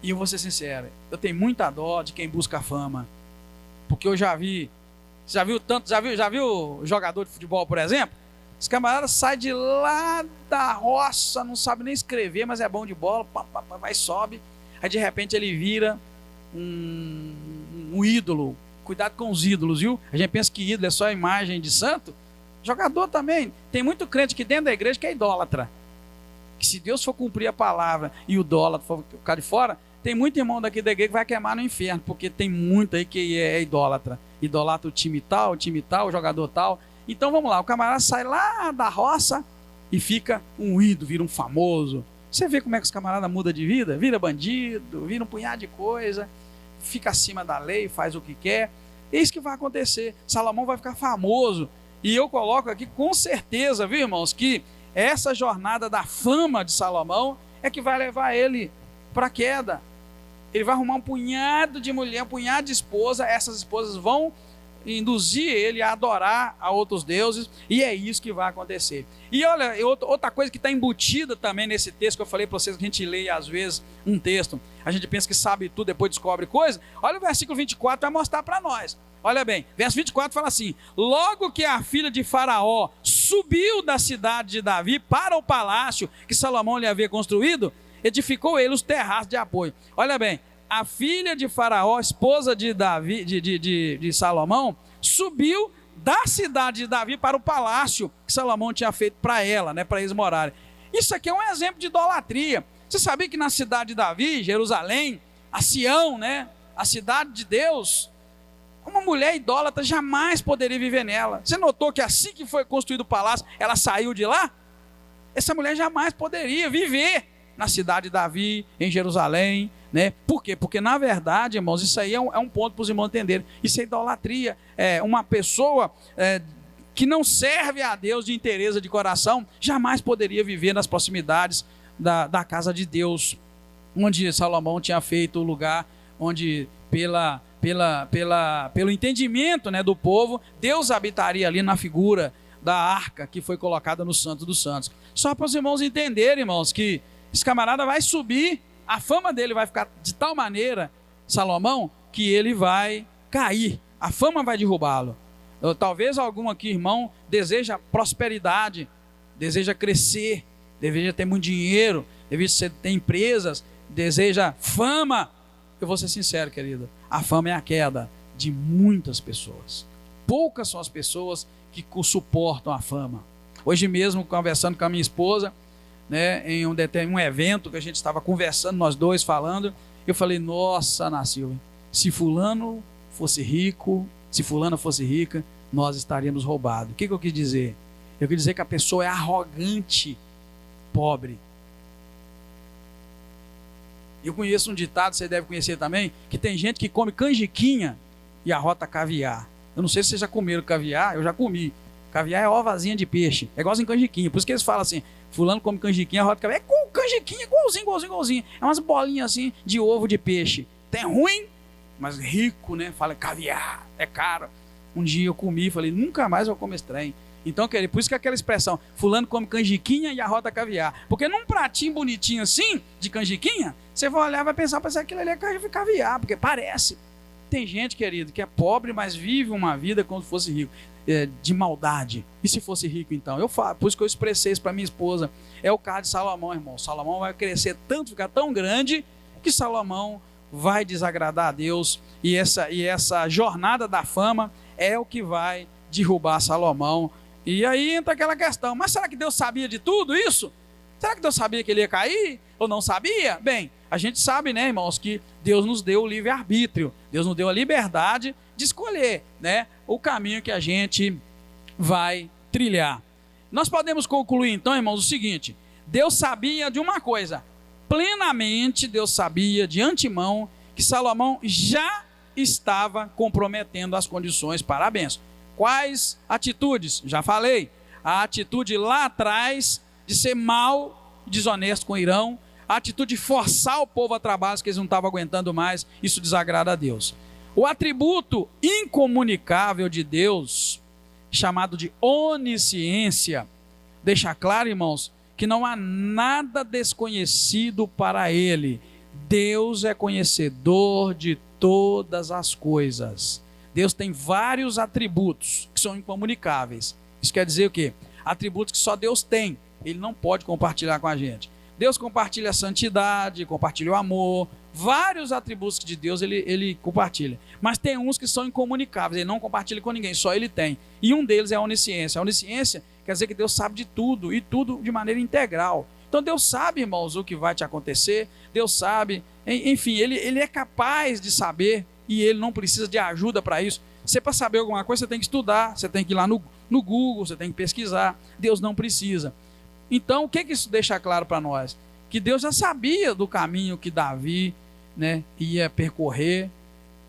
E eu vou ser sincero, eu tenho muita dó de quem busca fama. Porque eu já vi jogador de futebol, por exemplo? Esse camarada sai de lá da roça, não sabe nem escrever, mas é bom de bola, vai, sobe. Aí de repente ele vira um ídolo. Cuidado com os ídolos, viu? A gente pensa que ídolo é só imagem de santo. Jogador também. Tem muito crente aqui dentro da igreja que é idólatra. Que se Deus for cumprir a palavra e o idólatra for ficar de fora, tem muito irmão daqui da igreja que vai queimar no inferno, porque tem muito aí que é idólatra. idolatra o time tal, o jogador tal. Então vamos lá, o camarada sai lá da roça e fica um ídolo, vira um famoso. Você vê como é que os camaradas mudam de vida? Vira bandido, vira um punhado de coisa, fica acima da lei, faz o que quer. É isso que vai acontecer. Salomão vai ficar famoso. E eu coloco aqui com certeza, viu, irmãos, que essa jornada da fama de Salomão é que vai levar ele para a queda. Ele vai arrumar um punhado de mulher, um punhado de esposa. Essas esposas vão induzir ele a adorar a outros deuses, e é isso que vai acontecer. E olha, outra coisa que está embutida também nesse texto que eu falei para vocês, que a gente lê às vezes um texto, a gente pensa que sabe tudo, depois descobre coisa. Olha o versículo 24, vai mostrar para nós. Olha bem, verso 24 fala assim: logo que a filha de Faraó subiu da cidade de Davi para o palácio que Salomão lhe havia construído, edificou ele os terraços de apoio. Olha bem, a filha de Faraó, esposa de Davi, de Salomão, subiu da cidade de Davi para o palácio que Salomão tinha feito para ela, né, para eles morarem. Isso aqui é um exemplo de idolatria. Você sabia que na cidade de Davi, Jerusalém, a Sião, né, a cidade de Deus, uma mulher idólatra jamais poderia viver nela. Você notou que assim que foi construído o palácio, ela saiu de lá? Essa mulher jamais poderia viver na cidade de Davi, em Jerusalém, né? Por quê? Porque na verdade, irmãos, isso aí é um ponto para os irmãos entenderem. Isso é idolatria. É uma pessoa que não serve a Deus de inteireza de coração, jamais poderia viver nas proximidades da casa de Deus, onde Salomão tinha feito o lugar onde pelo entendimento, né, do povo, Deus habitaria ali na figura da arca que foi colocada no Santo dos Santos. Só para os irmãos entenderem, irmãos, que esse camarada vai subir, a fama dele vai ficar de tal maneira, Salomão, que ele vai cair, a fama vai derrubá-lo. Talvez algum aqui, irmão, deseja prosperidade, deseja crescer, deseja ter muito dinheiro, deseja ter empresas, deseja fama. Eu vou ser sincero, querido, a fama é a queda de muitas pessoas. Poucas são as pessoas que suportam a fama. Hoje mesmo, conversando com a minha esposa, né, em um evento que a gente estava conversando, nós dois falando, eu falei: nossa, Ana Silva, se fulano fosse rico, se fulana fosse rica, nós estaríamos roubados. O que eu quis dizer? Eu quis dizer que a pessoa é arrogante, pobre. Eu conheço um ditado, você deve conhecer também, que tem gente que come canjiquinha e arrota caviar. Eu não sei se vocês já comeram caviar, eu já comi. Caviar é ovazinha de peixe, é igualzinho canjiquinha. Por isso que eles falam assim: fulano come canjiquinha, arrota caviar. É canjiquinha, igualzinho. É umas bolinhas assim de ovo de peixe. Tem ruim, mas rico, né? Fala caviar, é caro. Um dia eu comi e falei: nunca mais eu como esse trem. Então, querido, por isso que é aquela expressão: fulano come canjiquinha e arrota caviar. Porque num pratinho bonitinho assim, de canjiquinha, você vai olhar e vai pensar que aquilo ali é caviar, porque parece. Tem gente, querido, que é pobre, mas vive uma vida como se fosse rico, de maldade. E se fosse rico, então? Eu falo, por isso que eu expressei isso para minha esposa. É o caso de Salomão, irmão. Salomão vai crescer tanto, ficar tão grande, que Salomão vai desagradar a Deus. E essa jornada da fama é o que vai derrubar Salomão. E aí entra aquela questão: mas será que Deus sabia de tudo isso? Será que Deus sabia que ele ia cair? Ou não sabia? Bem, a gente sabe, né, irmãos, que Deus nos deu o livre-arbítrio. Deus nos deu a liberdade de escolher, né, o caminho que a gente vai trilhar. Nós podemos concluir, então, irmãos, o seguinte: Deus sabia de uma coisa. Plenamente Deus sabia de antemão que Salomão já estava comprometendo as condições para a bênção. Quais atitudes? Já falei. A atitude lá atrás de ser mau, desonesto com Irão, a atitude de forçar o povo a trabalhos que eles não estavam aguentando mais, isso desagrada a Deus. O atributo incomunicável de Deus, chamado de onisciência, deixa claro, irmãos, que não há nada desconhecido para ele. Deus é conhecedor de todas as coisas. Deus tem vários atributos que são incomunicáveis. Isso quer dizer o quê? Atributos que só Deus tem. Ele não pode compartilhar com a gente. Deus compartilha a santidade, compartilha o amor, vários atributos de Deus ele compartilha. Mas tem uns que são incomunicáveis, ele não compartilha com ninguém, só ele tem. E um deles é a onisciência. A onisciência quer dizer que Deus sabe de tudo, e tudo de maneira integral. Então Deus sabe, irmãos, o que vai te acontecer, Deus sabe, enfim, ele é capaz de saber, e ele não precisa de ajuda para isso. Você, para saber alguma coisa, você tem que estudar, você tem que ir lá no Google, você tem que pesquisar. Deus não precisa. Então, o que isso deixa claro para nós? Que Deus já sabia do caminho que Davi, né, ia percorrer,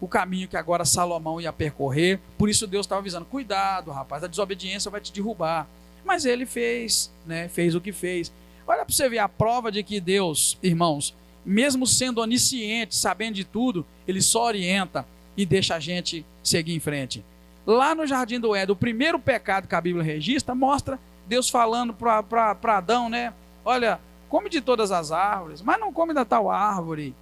o caminho que agora Salomão ia percorrer. Por isso Deus estava avisando: cuidado, rapaz, a desobediência vai te derrubar. Mas ele fez, né, fez o que fez. Olha para você ver a prova de que Deus, irmãos, mesmo sendo onisciente, sabendo de tudo, ele só orienta e deixa a gente seguir em frente. Lá no Jardim do Éden, o primeiro pecado que a Bíblia registra, mostra Deus falando para Adão, né? Olha, come de todas as árvores, mas não come da tal árvore.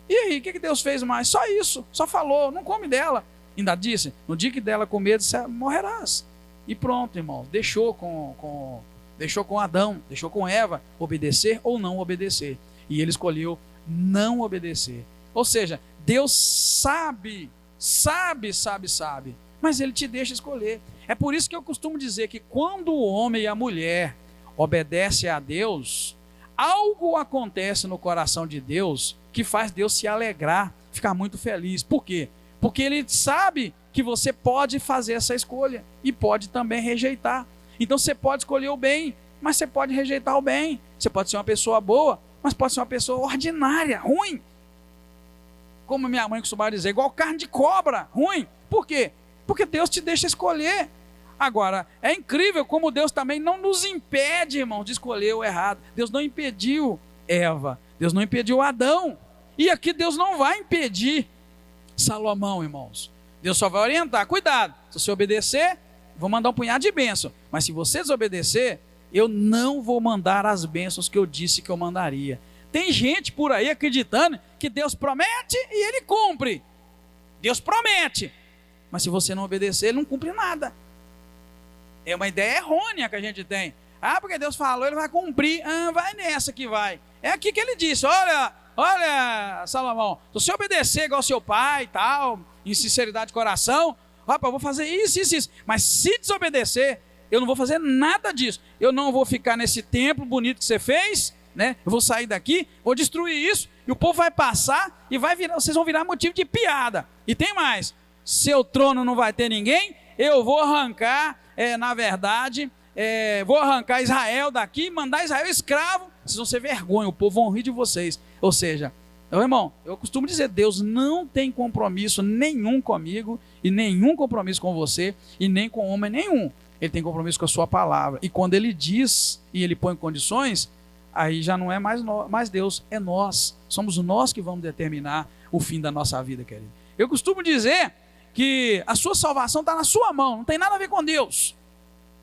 E aí, o que Deus fez mais? Só isso, só falou, não come dela. Ainda disse: no dia que dela comer, morrerás. E pronto, irmão, deixou com Adão, deixou com Eva obedecer ou não obedecer. E ele escolheu não obedecer. Ou seja, Deus sabe, mas ele te deixa escolher. É por isso que eu costumo dizer que quando o homem e a mulher obedecem a Deus, algo acontece no coração de Deus que faz Deus se alegrar, ficar muito feliz. Por quê? Porque ele sabe que você pode fazer essa escolha e pode também rejeitar. Então você pode escolher o bem, mas você pode rejeitar o bem. Você pode ser uma pessoa boa, mas pode ser uma pessoa ordinária, ruim. Como minha mãe costumava dizer, igual carne de cobra, ruim. Por quê? Porque Deus te deixa escolher. Agora, é incrível como Deus também não nos impede, irmão, de escolher o errado. Deus não impediu Eva, Deus não impediu Adão. E aqui Deus não vai impedir Salomão, irmãos. Deus só vai orientar: cuidado, se você obedecer, vou mandar um punhado de bênção. Mas se você desobedecer, eu não vou mandar as bênçãos que eu disse que eu mandaria. Tem gente por aí acreditando que Deus promete e ele cumpre. Deus promete, mas se você não obedecer, ele não cumpre nada. É uma ideia errônea que a gente tem. Ah, porque Deus falou, ele vai cumprir. Ah, vai nessa que vai. É aqui que ele disse: olha, Salomão, se você obedecer igual seu pai e tal, em sinceridade de coração, rapaz, eu vou fazer isso. Mas se desobedecer, eu não vou fazer nada disso. Eu não vou ficar nesse templo bonito que você fez, né? Eu vou sair daqui, vou destruir isso, e o povo vai passar e vocês vão virar motivo de piada. E tem mais: seu trono não vai ter ninguém, eu vou arrancar, vou arrancar Israel daqui, mandar Israel escravo, vocês vão ser vergonha, o povo vão rir de vocês. Ou seja, meu irmão, eu costumo dizer: Deus não tem compromisso nenhum comigo, e nenhum compromisso com você, e nem com homem nenhum. Ele tem compromisso com a sua palavra. E quando ele diz e ele põe condições, aí já não é mais Deus, é nós. Somos nós que vamos determinar o fim da nossa vida, querido. Eu costumo dizer que a sua salvação está na sua mão, não tem nada a ver com Deus.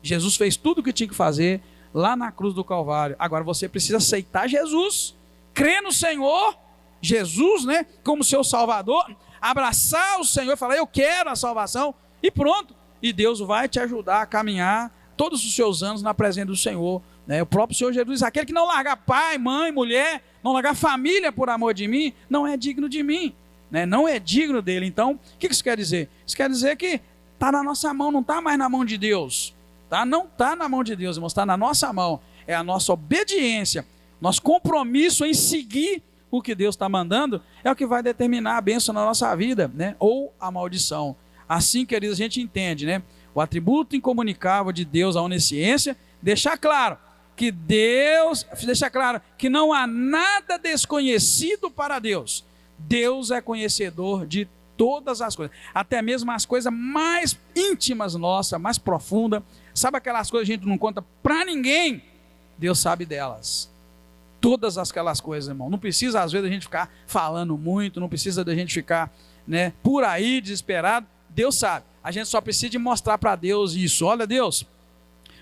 Jesus fez tudo o que tinha que fazer lá na cruz do Calvário. Agora você precisa aceitar Jesus, crer no Senhor, Jesus, né, como seu Salvador, abraçar o Senhor e falar: eu quero a salvação, e pronto. E Deus vai te ajudar a caminhar todos os seus anos na presença do Senhor, né? O próprio Senhor Jesus: aquele que não largar pai, mãe, mulher, não largar família por amor de mim, não é digno de mim, né? Não é digno dele. Então, o que isso quer dizer? Isso quer dizer que está na nossa mão, não está mais na mão de Deus, tá? Não está na mão de Deus, irmãos, está na nossa mão. É a nossa obediência, nosso compromisso em seguir o que Deus está mandando, é o que vai determinar a bênção na nossa vida, né? Ou a maldição. Assim, queridos, a gente entende, né? O atributo incomunicável de Deus, a onisciência, deixar claro que não há nada desconhecido para Deus. Deus é conhecedor de todas as coisas, até mesmo as coisas mais íntimas nossas, mais profundas. Sabe aquelas coisas que a gente não conta para ninguém? Deus sabe delas. Todas aquelas coisas, irmão. Não precisa, às vezes, a gente ficar falando muito, não precisa da gente ficar, né, por aí desesperado. Deus sabe. A gente só precisa de mostrar para Deus isso. Olha, Deus,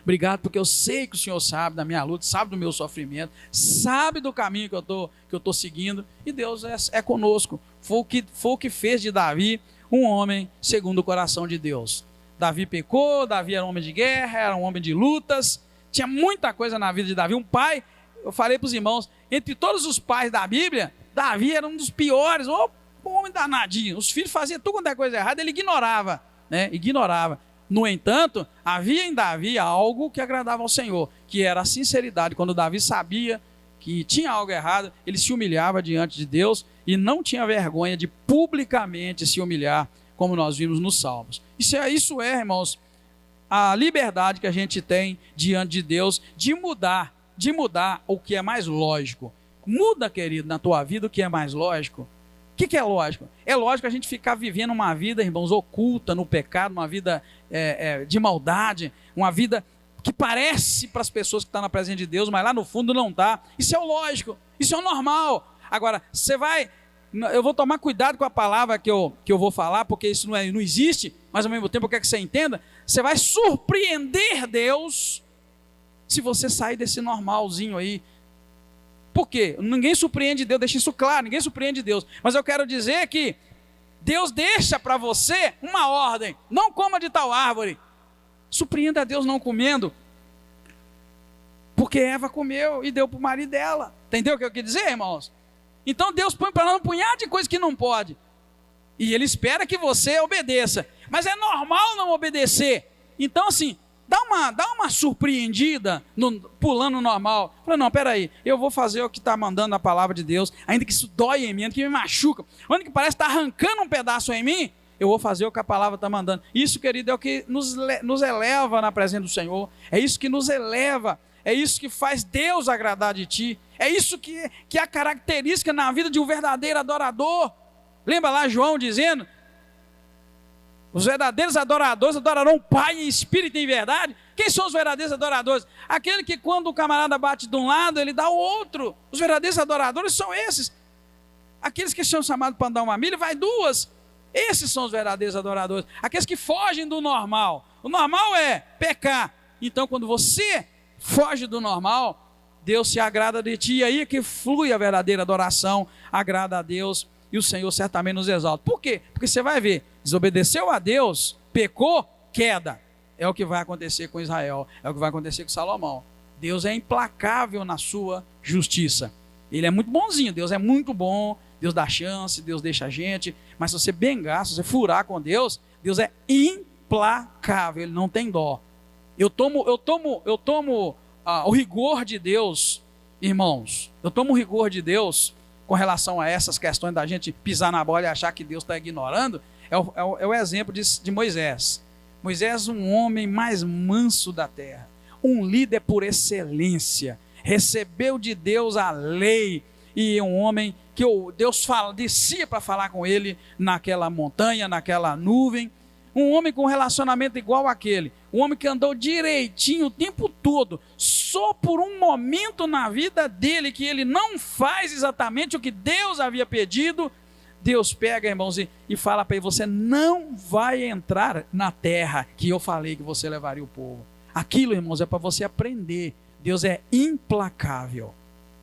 obrigado, porque eu sei que o Senhor sabe da minha luta, sabe do meu sofrimento, sabe do caminho que eu tô seguindo, e Deus é conosco. Foi o que fez de Davi um homem segundo o coração de Deus. Davi pecou, Davi era um homem de guerra, era um homem de lutas, tinha muita coisa na vida de Davi. Um pai, eu falei para os irmãos, entre todos os pais da Bíblia, Davi era um dos piores, um homem danadinho. Os filhos faziam tudo quanto é coisa errada, ele ignorava, né? Ignorava. No entanto, havia em Davi algo que agradava ao Senhor, que era a sinceridade. Quando Davi sabia que tinha algo errado, ele se humilhava diante de Deus e não tinha vergonha de publicamente se humilhar como nós vimos nos Salmos. Isso é, irmãos, a liberdade que a gente tem diante de Deus de mudar o que é mais lógico. Muda, querido, na tua vida o que é mais lógico. O que é lógico? É lógico a gente ficar vivendo uma vida, irmãos, oculta no pecado, uma vida de maldade, uma vida que parece para as pessoas que estão na presença de Deus, mas lá no fundo não está. Isso é o lógico, isso é o normal. Agora, eu vou tomar cuidado com a palavra que eu vou falar, porque isso não existe, mas ao mesmo tempo eu quero que você entenda, você vai surpreender Deus se você sair desse normalzinho aí. Por quê? Ninguém surpreende Deus, deixa isso claro, ninguém surpreende Deus. Mas eu quero dizer que Deus deixa para você uma ordem: não coma de tal árvore. Surpreenda a Deus não comendo, porque Eva comeu e deu para o marido dela. Entendeu o que eu quero dizer, irmãos? Então Deus põe para lá um punhado de coisas que não pode, e Ele espera que você obedeça, mas é normal não obedecer. Então assim, dá uma surpreendida, pulando normal. Fala, não, peraí, eu vou fazer o que está mandando a palavra de Deus, ainda que isso dói em mim, ainda que me machuca, ainda que parece estar arrancando um pedaço em mim, eu vou fazer o que a palavra está mandando. Isso, querido, é o que nos eleva na presença do Senhor, é isso que nos eleva, é isso que faz Deus agradar de ti, é isso que é a característica na vida de um verdadeiro adorador. Lembra lá João dizendo: os verdadeiros adoradores adorarão o Pai em espírito e em verdade. Quem são os verdadeiros adoradores? Aquele que quando o camarada bate de um lado, ele dá o outro. Os verdadeiros adoradores são esses. Aqueles que são chamados para andar uma milha, vai duas. Esses são os verdadeiros adoradores. Aqueles que fogem do normal. O normal é pecar. Então quando você foge do normal, Deus se agrada de ti. E aí é que flui a verdadeira adoração, agrada a Deus. E o Senhor certamente nos exalta. Por quê? Porque você vai ver, desobedeceu a Deus, pecou, queda. É o que vai acontecer com Israel, é o que vai acontecer com Salomão. Deus é implacável na sua justiça. Ele é muito bonzinho, Deus é muito bom, Deus dá chance, Deus deixa a gente, mas se você bengar, se você furar com Deus, Deus é implacável, Ele não tem dó. Eu tomo o rigor de Deus, irmãos, eu tomo o rigor de Deus com relação a essas questões da gente pisar na bola e achar que Deus está ignorando, é o exemplo de Moisés. Moisés, um homem mais manso da terra, um líder por excelência, recebeu de Deus a lei, e um homem que Deus descia para falar com ele naquela montanha, naquela nuvem, um homem com relacionamento igual àquele, um homem que andou direitinho o tempo todo, só por um momento na vida dele que ele não faz exatamente o que Deus havia pedido, Deus pega, irmãos, e fala para ele: você não vai entrar na terra que eu falei que você levaria o povo. Aquilo, irmãos, é para você aprender. Deus é implacável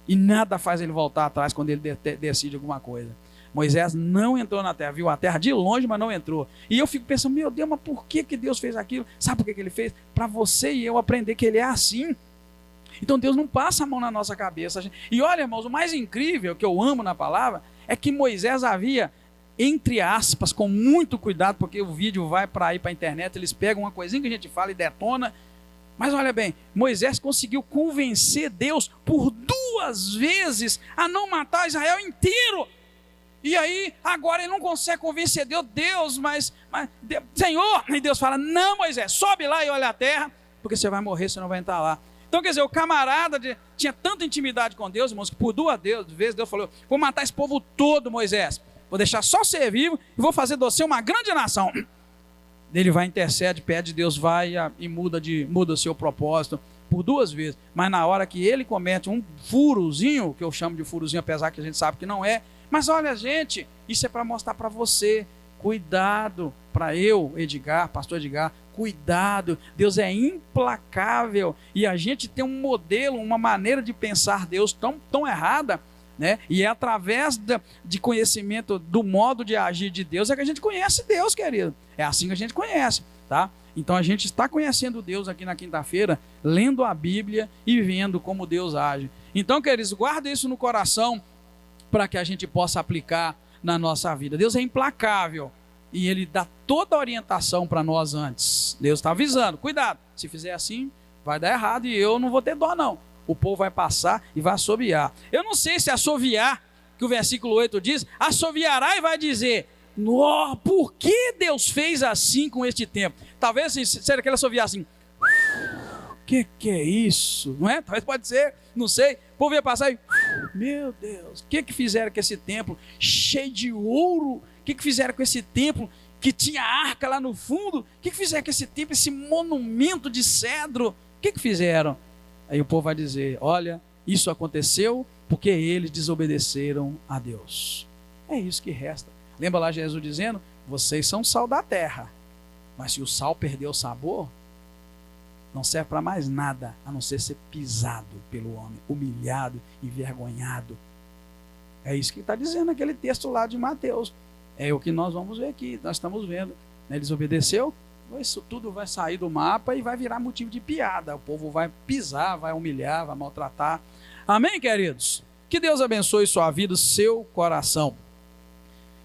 e nada faz ele voltar atrás quando ele decide alguma coisa. Moisés não entrou na terra, viu a terra de longe, mas não entrou. E eu fico pensando: meu Deus, mas por que Deus fez aquilo? Sabe por que Ele fez? Para você e eu aprender que Ele é assim. Então Deus não passa a mão na nossa cabeça. E olha, irmãos, o mais incrível que eu amo na palavra é que Moisés havia, entre aspas, com muito cuidado, porque o vídeo vai para a internet, eles pegam uma coisinha que a gente fala e detona. Mas olha bem, Moisés conseguiu convencer Deus por 2 vezes a não matar Israel inteiro. E aí, agora ele não consegue convencer Deus, mas Senhor, e Deus fala: não, Moisés, sobe lá e olha a terra, porque você vai morrer, você não vai entrar lá. Então, quer dizer, o camarada tinha tanta intimidade com Deus, irmãos, que por 2 vezes Deus falou: vou matar esse povo todo, Moisés, vou deixar só você vivo e vou fazer de você uma grande nação. Ele vai, intercede, pede, Deus vai e muda o seu propósito por 2 vezes. Mas na hora que ele comete um furozinho, que eu chamo de furozinho, apesar que a gente sabe que não é, mas olha, gente, isso é para mostrar para você, cuidado, para eu, Edgar, pastor Edgar, cuidado, Deus é implacável, e a gente tem um modelo, uma maneira de pensar Deus tão errada, né? E é através de conhecimento do modo de agir de Deus é que a gente conhece Deus, querido. É assim que a gente conhece, tá? Então a gente está conhecendo Deus aqui na quinta-feira, lendo a Bíblia e vendo como Deus age. Então, queridos, guarda isso no coração para que a gente possa aplicar na nossa vida. Deus é implacável e Ele dá toda a orientação para nós antes. Deus está avisando: cuidado, se fizer assim vai dar errado e eu não vou ter dó não. O povo vai passar e vai assoviar. Eu não sei se assoviar, que o versículo 8 diz, assoviará e vai dizer: Por que Deus fez assim com este tempo? Talvez assim, seja que ela só via assim, que é isso? Não é? Talvez pode ser, não sei. O povo ia passar e, meu Deus, o que fizeram com esse templo cheio de ouro? O que fizeram com esse templo que tinha arca lá no fundo? O que fizeram com esse templo, esse monumento de cedro? O que fizeram? Aí o povo vai dizer, olha, isso aconteceu porque eles desobedeceram a Deus. É isso que resta. Lembra lá Jesus dizendo, vocês são sal da terra, mas se o sal perder o sabor, não serve para mais nada, a não ser pisado pelo homem, humilhado, envergonhado. É isso que está dizendo aquele texto lá de Mateus. É o que nós vamos ver aqui, nós estamos vendo. Ele desobedeceu, isso tudo vai sair do mapa e vai virar motivo de piada. O povo vai pisar, vai humilhar, vai maltratar. Amém, queridos? Que Deus abençoe sua vida, seu coração.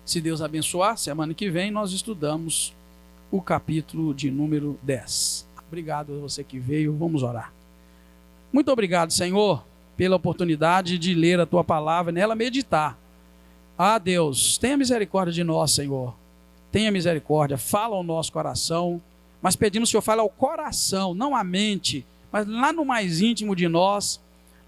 Se Deus abençoar, semana que vem nós estudamos o capítulo de número 10. Obrigado a você que veio, vamos orar. Muito obrigado, Senhor, pela oportunidade de ler a Tua palavra, nela meditar. Ah, Deus, tenha misericórdia de nós, Senhor. Tenha misericórdia, fala ao nosso coração, mas pedimos que o Senhor fale ao coração, não à mente, mas lá no mais íntimo de nós,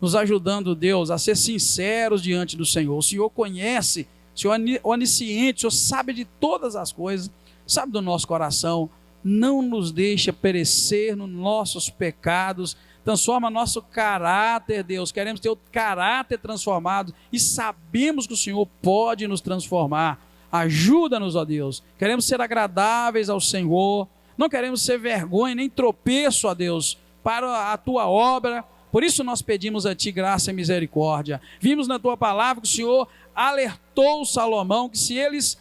nos ajudando, Deus, a ser sinceros diante do Senhor. O Senhor conhece, o Senhor é onisciente, o Senhor sabe de todas as coisas, sabe do nosso coração. Não nos deixa perecer nos nossos pecados, transforma nosso caráter, Deus. Queremos ter o caráter transformado e sabemos que o Senhor pode nos transformar. Ajuda-nos, ó Deus. Queremos ser agradáveis ao Senhor, não queremos ser vergonha nem tropeço, ó Deus, para a Tua obra. Por isso nós pedimos a Ti graça e misericórdia. Vimos na Tua palavra que o Senhor alertou Salomão que se eles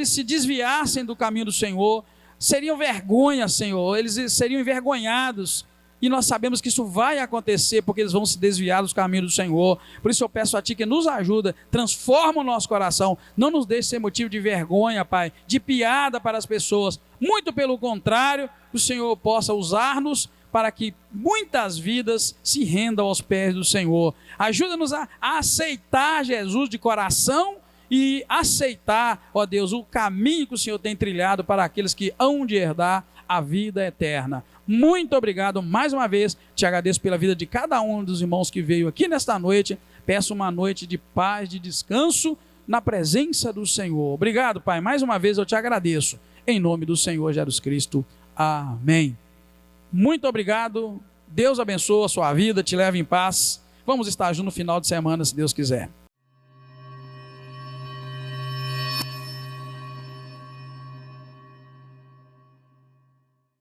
se desviassem do caminho do Senhor, seriam vergonha, Senhor, eles seriam envergonhados, e nós sabemos que isso vai acontecer, porque eles vão se desviar dos caminhos do Senhor. Por isso eu peço a Ti que nos ajuda, transforma o nosso coração, não nos deixe ser motivo de vergonha, Pai, de piada para as pessoas, muito pelo contrário, o Senhor possa usar-nos para que muitas vidas se rendam aos pés do Senhor. Ajuda-nos a aceitar Jesus de coração, e aceitar, ó Deus, o caminho que o Senhor tem trilhado para aqueles que hão de herdar a vida eterna. Muito obrigado mais uma vez, te agradeço pela vida de cada um dos irmãos que veio aqui nesta noite, peço uma noite de paz, de descanso na presença do Senhor. Obrigado, Pai, mais uma vez eu te agradeço, em nome do Senhor Jesus Cristo, amém. Muito obrigado, Deus abençoe a sua vida, te leve em paz, vamos estar juntos no final de semana, se Deus quiser.